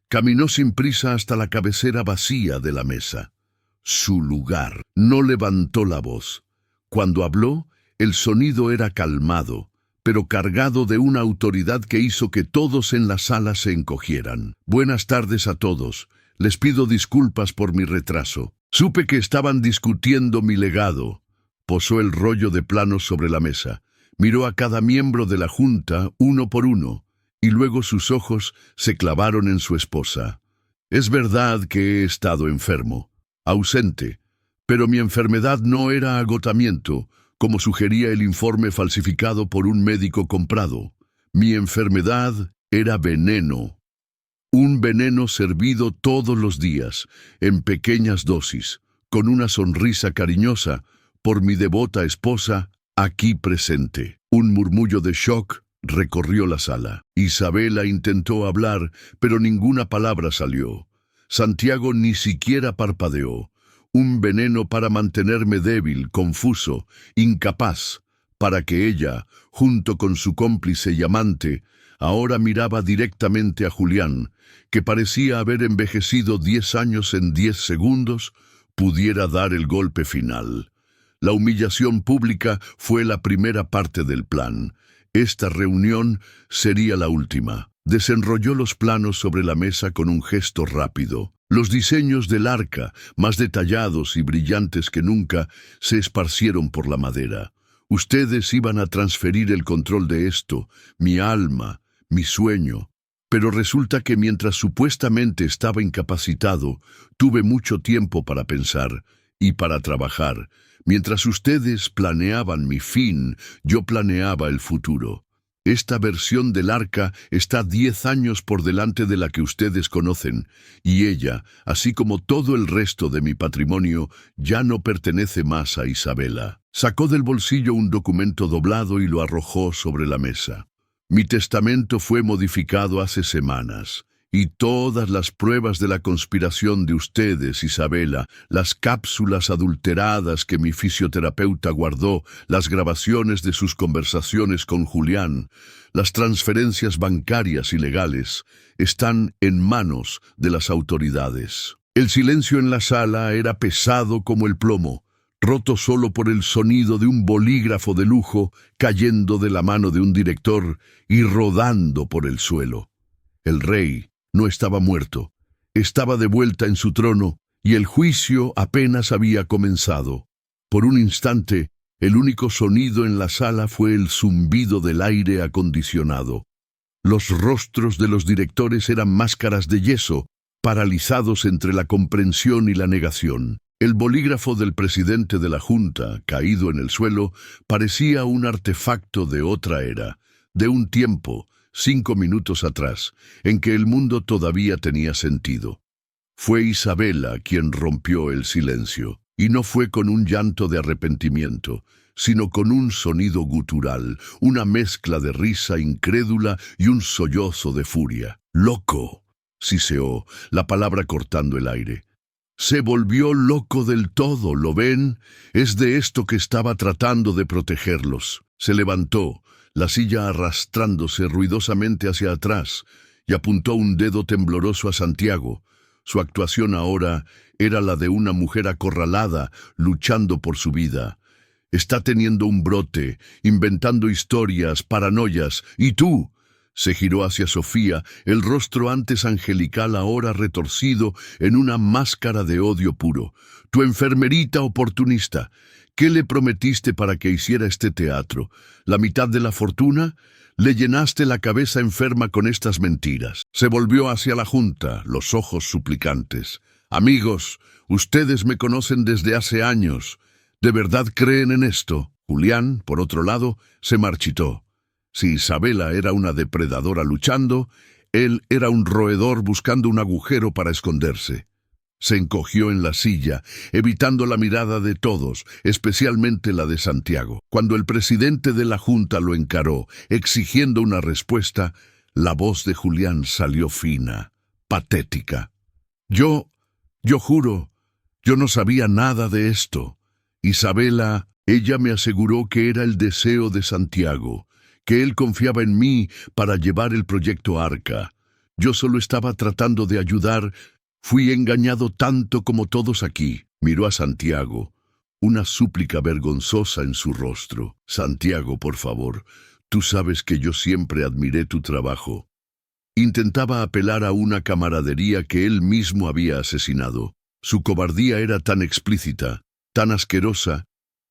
Caminó sin prisa hasta la cabecera vacía de la mesa. Su lugar. No levantó la voz. Cuando habló, el sonido era calmado, pero cargado de una autoridad que hizo que todos en la sala se encogieran. «Buenas tardes a todos. Les pido disculpas por mi retraso. Supe que estaban discutiendo mi legado». Posó el rollo de planos sobre la mesa. Miró a cada miembro de la junta, uno por uno, y luego sus ojos se clavaron en su esposa. «Es verdad que he estado enfermo, ausente, pero mi enfermedad no era agotamiento, como sugería el informe falsificado por un médico comprado. Mi enfermedad era veneno. Un veneno servido todos los días, en pequeñas dosis, con una sonrisa cariñosa, por mi devota esposa, aquí presente». Un murmullo de shock recorrió la sala. Isabela intentó hablar, pero ninguna palabra salió. Santiago ni siquiera parpadeó. Un veneno para mantenerme débil, confuso, incapaz, para que ella, junto con su cómplice y amante, ahora miraba directamente a Julián, que parecía haber envejecido 10 años en 10 segundos, pudiera dar el golpe final. La humillación pública fue la primera parte del plan. Esta reunión sería la última. Desenrolló los planos sobre la mesa con un gesto rápido. Los diseños del arca, más detallados y brillantes que nunca, se esparcieron por la madera. Ustedes iban a transferir el control de esto, mi alma, mi sueño. Pero resulta que mientras supuestamente estaba incapacitado, tuve mucho tiempo para pensar y para trabajar. Mientras ustedes planeaban mi fin, yo planeaba el futuro. Esta versión del arca está 10 años por delante de la que ustedes conocen, y ella, así como todo el resto de mi patrimonio, ya no pertenece más a Isabela. Sacó del bolsillo un documento doblado y lo arrojó sobre la mesa. Mi testamento fue modificado hace semanas, y todas las pruebas de la conspiración de ustedes, Isabela, las cápsulas adulteradas que mi fisioterapeuta guardó, las grabaciones de sus conversaciones con Julián, las transferencias bancarias ilegales, están en manos de las autoridades. El silencio en la sala era pesado como el plomo, roto solo por el sonido de un bolígrafo de lujo cayendo de la mano de un director y rodando por el suelo. El rey no estaba muerto, estaba de vuelta en su trono y el juicio apenas había comenzado. Por un instante, el único sonido en la sala fue el zumbido del aire acondicionado. Los rostros de los directores eran máscaras de yeso, paralizados entre la comprensión y la negación. El bolígrafo del presidente de la Junta, caído en el suelo, parecía un artefacto de otra era, de un tiempo, 5 minutos atrás, en que el mundo todavía tenía sentido. Fue Isabela quien rompió el silencio, y no fue con un llanto de arrepentimiento, sino con un sonido gutural, una mezcla de risa incrédula y un sollozo de furia. «Loco», siseó, la palabra cortando el aire. Se volvió loco del todo, ¿lo ven? Es de esto que estaba tratando de protegerlos. Se levantó, la silla arrastrándose ruidosamente hacia atrás, y apuntó un dedo tembloroso a Santiago. Su actuación ahora era la de una mujer acorralada, luchando por su vida. Está teniendo un brote, inventando historias, paranoias. ¿Y tú? Se giró hacia Sofía, el rostro antes angelical ahora retorcido en una máscara de odio puro. Tu enfermerita oportunista. ¿Qué le prometiste para que hiciera este teatro? ¿La mitad de la fortuna? Le llenaste la cabeza enferma con estas mentiras. Se volvió hacia la Junta, los ojos suplicantes. Amigos, ustedes me conocen desde hace años. ¿De verdad creen en esto? Julián, por otro lado, se marchitó. Si Isabela era una depredadora luchando, él era un roedor buscando un agujero para esconderse. Se encogió en la silla, evitando la mirada de todos, especialmente la de Santiago. Cuando el presidente de la Junta lo encaró, exigiendo una respuesta, la voz de Julián salió fina, patética. Yo juro, yo no sabía nada de esto. Isabela, ella me aseguró que era el deseo de Santiago, que él confiaba en mí para llevar el proyecto Arca. Yo solo estaba tratando de ayudar. Fui engañado tanto como todos aquí. Miró a Santiago, una súplica vergonzosa en su rostro. Santiago, por favor, tú sabes que yo siempre admiré tu trabajo. Intentaba apelar a una camaradería que él mismo había asesinado. Su cobardía era tan explícita, tan asquerosa,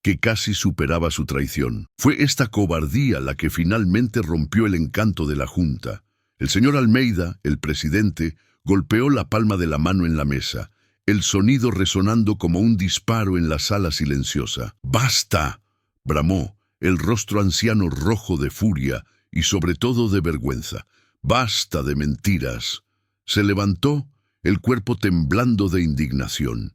que casi superaba su traición. Fue esta cobardía la que finalmente rompió el encanto de la Junta. El señor Almeida, el presidente, golpeó la palma de la mano en la mesa, el sonido resonando como un disparo en la sala silenciosa. «¡Basta!», bramó, el rostro anciano rojo de furia y sobre todo de vergüenza. «¡Basta de mentiras!». Se levantó, el cuerpo temblando de indignación.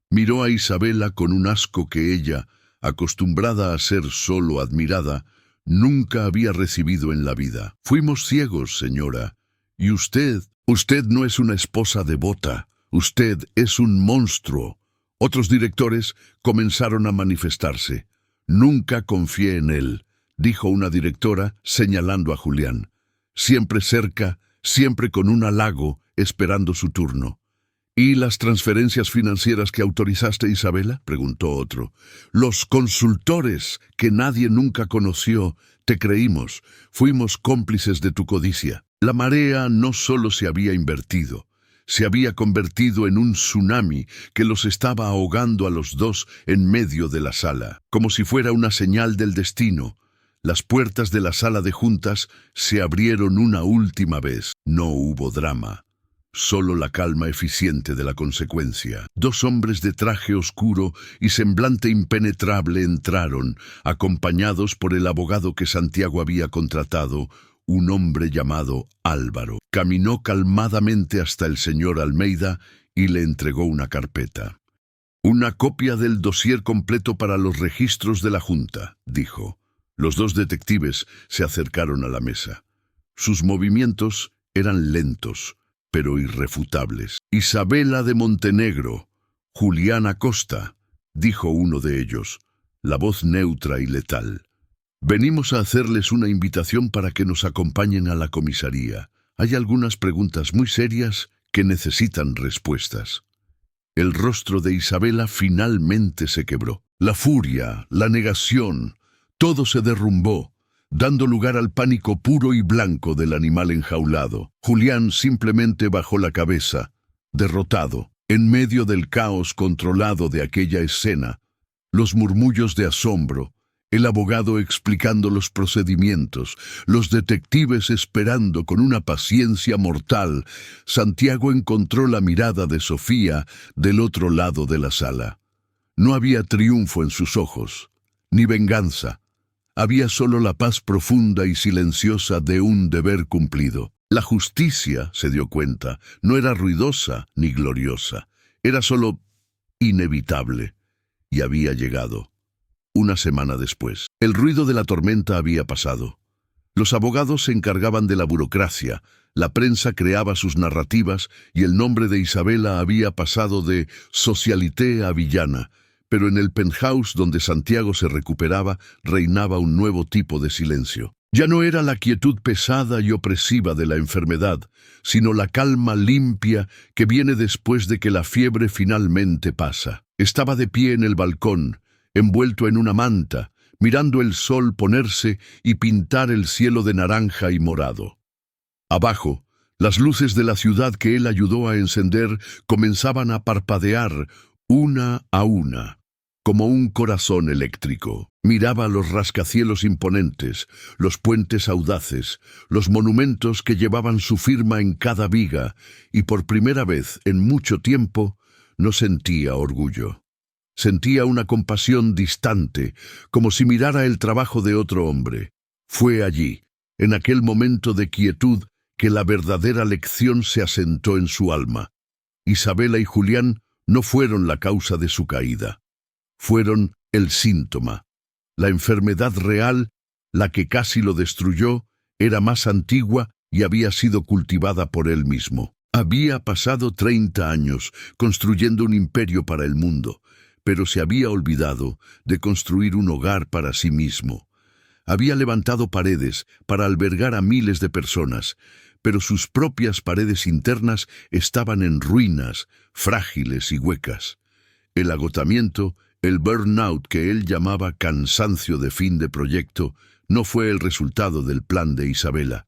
Miró a Isabela con un asco que ella, acostumbrada a ser solo admirada, nunca había recibido en la vida. «Fuimos ciegos, señora. Y usted no es una esposa devota. Usted es un monstruo». Otros directores comenzaron a manifestarse. «Nunca confié en él», dijo una directora señalando a Julián. «Siempre cerca, siempre con un halago, esperando su turno». ¿Y las transferencias financieras que autorizaste, Isabela?, preguntó otro. Los consultores que nadie nunca conoció, te creímos, fuimos cómplices de tu codicia. La marea no solo se había invertido, se había convertido en un tsunami que los estaba ahogando a los dos en medio de la sala, como si fuera una señal del destino. Las puertas de la sala de juntas se abrieron una última vez. No hubo drama. Solo la calma eficiente de la consecuencia. Dos hombres de traje oscuro y semblante impenetrable entraron, acompañados por el abogado que Santiago había contratado, un hombre llamado Álvaro. Caminó calmadamente hasta el señor Almeida y le entregó una carpeta. «Una copia del dossier completo para los registros de la Junta», dijo. Los dos detectives se acercaron a la mesa. Sus movimientos eran lentos, pero irrefutables. «Isabela de Montenegro, Julián Acosta», dijo uno de ellos, la voz neutra y letal. «Venimos a hacerles una invitación para que nos acompañen a la comisaría. Hay algunas preguntas muy serias que necesitan respuestas». El rostro de Isabela finalmente se quebró. La furia, la negación, todo se derrumbó, dando lugar al pánico puro y blanco del animal enjaulado. Julián simplemente bajó la cabeza, derrotado, en medio del caos controlado de aquella escena, los murmullos de asombro, el abogado explicando los procedimientos, los detectives esperando con una paciencia mortal. Santiago encontró la mirada de Sofía del otro lado de la sala. No había triunfo en sus ojos, ni venganza. Había solo la paz profunda y silenciosa de un deber cumplido. La justicia, se dio cuenta, no era ruidosa ni gloriosa. Era solo inevitable. Y había llegado. Una semana después. El ruido de la tormenta había pasado. Los abogados se encargaban de la burocracia, la prensa creaba sus narrativas y el nombre de Isabela había pasado de socialité a villana. Pero en el penthouse donde Santiago se recuperaba reinaba un nuevo tipo de silencio. Ya no era la quietud pesada y opresiva de la enfermedad, sino la calma limpia que viene después de que la fiebre finalmente pasa. Estaba de pie en el balcón, envuelto en una manta, mirando el sol ponerse y pintar el cielo de naranja y morado. Abajo, las luces de la ciudad que él ayudó a encender comenzaban a parpadear una a una, como un corazón eléctrico. Miraba los rascacielos imponentes, los puentes audaces, los monumentos que llevaban su firma en cada viga, y por primera vez en mucho tiempo no sentía orgullo. Sentía una compasión distante, como si mirara el trabajo de otro hombre. Fue allí, en aquel momento de quietud, que la verdadera lección se asentó en su alma. Isabela y Julián no fueron la causa de su caída. Fueron el síntoma. La enfermedad real, la que casi lo destruyó, era más antigua y había sido cultivada por él mismo. Había pasado 30 años construyendo un imperio para el mundo, pero se había olvidado de construir un hogar para sí mismo. Había levantado paredes para albergar a miles de personas, pero sus propias paredes internas estaban en ruinas, frágiles y huecas. El agotamiento, el burnout que él llamaba cansancio de fin de proyecto, no fue el resultado del plan de Isabela.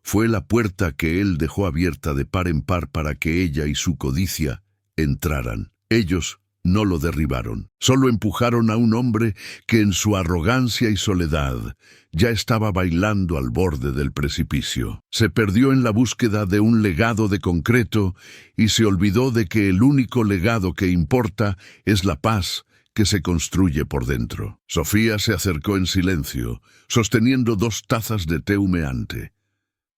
Fue la puerta que él dejó abierta de par en par para que ella y su codicia entraran. Ellos no lo derribaron, solo empujaron a un hombre que en su arrogancia y soledad ya estaba bailando al borde del precipicio. Se perdió en la búsqueda de un legado de concreto y se olvidó de que el único legado que importa es la paz que se construye por dentro. Sofía se acercó en silencio, sosteniendo 2 tazas de té humeante.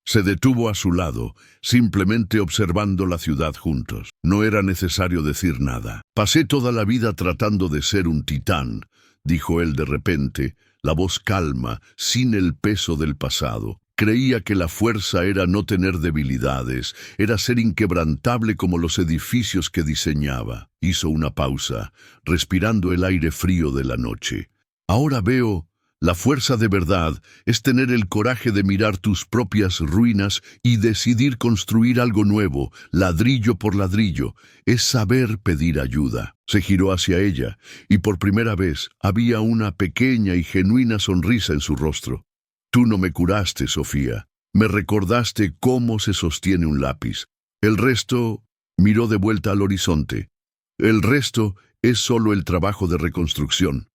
Se detuvo a su lado, simplemente observando la ciudad juntos. No era necesario decir nada. «Pasé toda la vida tratando de ser un titán», dijo él de repente, la voz calma, sin el peso del pasado. Creía que la fuerza era no tener debilidades, era ser inquebrantable como los edificios que diseñaba. Hizo una pausa, respirando el aire frío de la noche. «Ahora veo La fuerza de verdad es tener el coraje de mirar tus propias ruinas y decidir construir algo nuevo, ladrillo por ladrillo. Es saber pedir ayuda. Se giró hacia ella, y por primera vez había una pequeña y genuina sonrisa en su rostro. Tú no me curaste, Sofía. Me recordaste cómo se sostiene un lápiz. El resto... Miró de vuelta al horizonte. El resto es solo el trabajo de reconstrucción.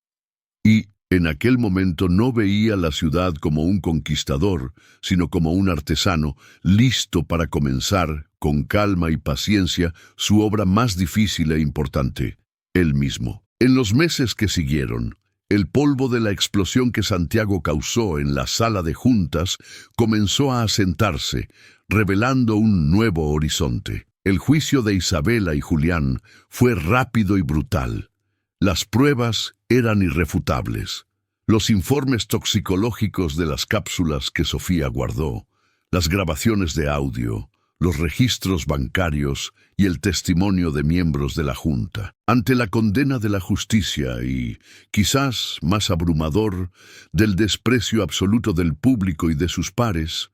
Y en aquel momento no veía la ciudad como un conquistador, sino como un artesano, listo para comenzar, con calma y paciencia, su obra más difícil e importante, él mismo. En los meses que siguieron, el polvo de la explosión que Santiago causó en la sala de juntas comenzó a asentarse, revelando un nuevo horizonte. El juicio de Isabela y Julián fue rápido y brutal. Las pruebas eran irrefutables. Los informes toxicológicos de las cápsulas que Sofía guardó, las grabaciones de audio, los registros bancarios y el testimonio de miembros de la Junta. Ante la condena de la justicia y, quizás más abrumador, del desprecio absoluto del público y de sus pares,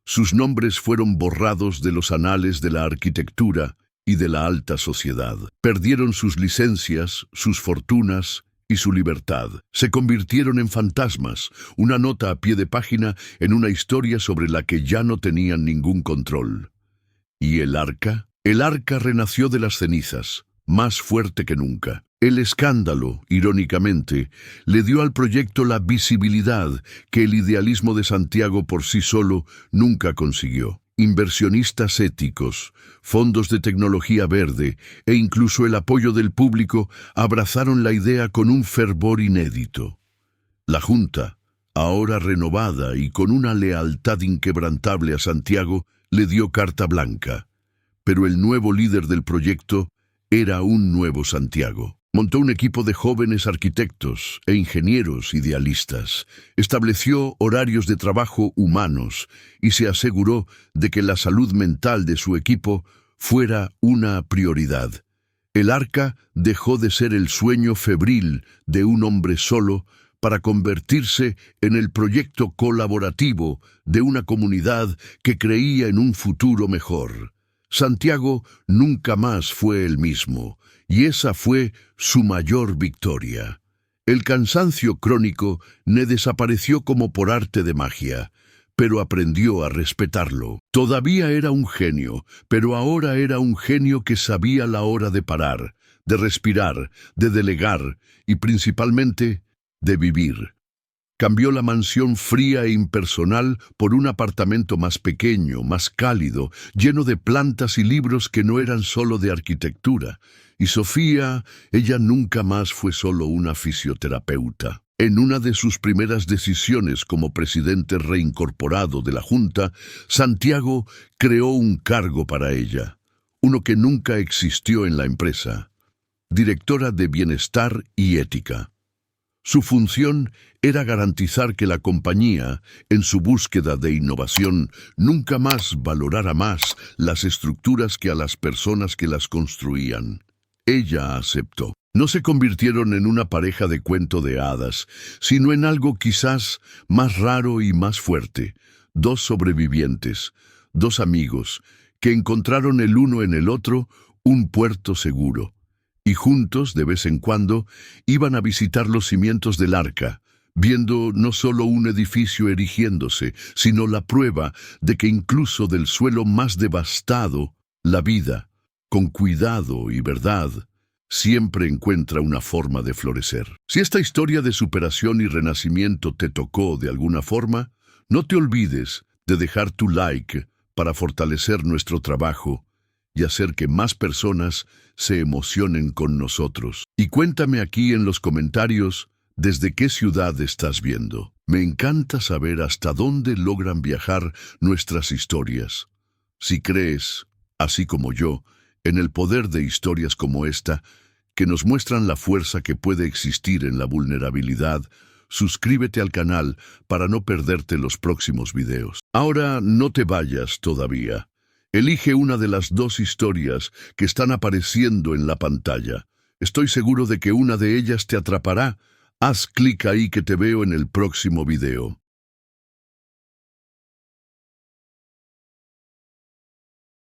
sus nombres fueron borrados de los anales de la arquitectura y de la alta sociedad. Perdieron sus licencias, sus fortunas y su libertad. Se convirtieron en fantasmas, una nota a pie de página en una historia sobre la que ya no tenían ningún control. ¿Y el arca? El arca renació de las cenizas, más fuerte que nunca. El escándalo, irónicamente, le dio al proyecto la visibilidad que el idealismo de Santiago por sí solo nunca consiguió. Inversionistas éticos, fondos de tecnología verde e incluso el apoyo del público abrazaron la idea con un fervor inédito. La Junta, ahora renovada y con una lealtad inquebrantable a Santiago, le dio carta blanca. Pero el nuevo líder del proyecto era un nuevo Santiago. Montó un equipo de jóvenes arquitectos e ingenieros idealistas, estableció horarios de trabajo humanos y se aseguró de que la salud mental de su equipo fuera una prioridad. El arca dejó de ser el sueño febril de un hombre solo para convertirse en el proyecto colaborativo de una comunidad que creía en un futuro mejor. Santiago nunca más fue el mismo, y esa fue su mayor victoria. El cansancio crónico le desapareció como por arte de magia, pero aprendió a respetarlo. Todavía era un genio, pero ahora era un genio que sabía la hora de parar, de respirar, de delegar y principalmente de vivir. Cambió la mansión fría e impersonal por un apartamento más pequeño, más cálido, lleno de plantas y libros que no eran solo de arquitectura. Y Sofía, ella nunca más fue solo una fisioterapeuta. En una de sus primeras decisiones como presidente reincorporado de la Junta, Santiago creó un cargo para ella, uno que nunca existió en la empresa: directora de Bienestar y Ética. Su función era garantizar que la compañía, en su búsqueda de innovación, nunca más valorara más las estructuras que a las personas que las construían. Ella aceptó. No se convirtieron en una pareja de cuento de hadas, sino en algo quizás más raro y más fuerte. Dos sobrevivientes, dos amigos, que encontraron el uno en el otro un puerto seguro. Y juntos, de vez en cuando, iban a visitar los cimientos del arca, viendo no solo un edificio erigiéndose, sino la prueba de que incluso del suelo más devastado, la vida, con cuidado y verdad, siempre encuentra una forma de florecer. Si esta historia de superación y renacimiento te tocó de alguna forma, no te olvides de dejar tu like para fortalecer nuestro trabajo y hacer que más personas se emocionen con nosotros. Y cuéntame aquí en los comentarios desde qué ciudad estás viendo. Me encanta saber hasta dónde logran viajar nuestras historias. Si crees, así como yo, en el poder de historias como esta, que nos muestran la fuerza que puede existir en la vulnerabilidad, suscríbete al canal para no perderte los próximos videos. Ahora no te vayas todavía. Elige una de las dos historias que están apareciendo en la pantalla. Estoy seguro de que una de ellas te atrapará, Haz clic ahí que te veo en el próximo video.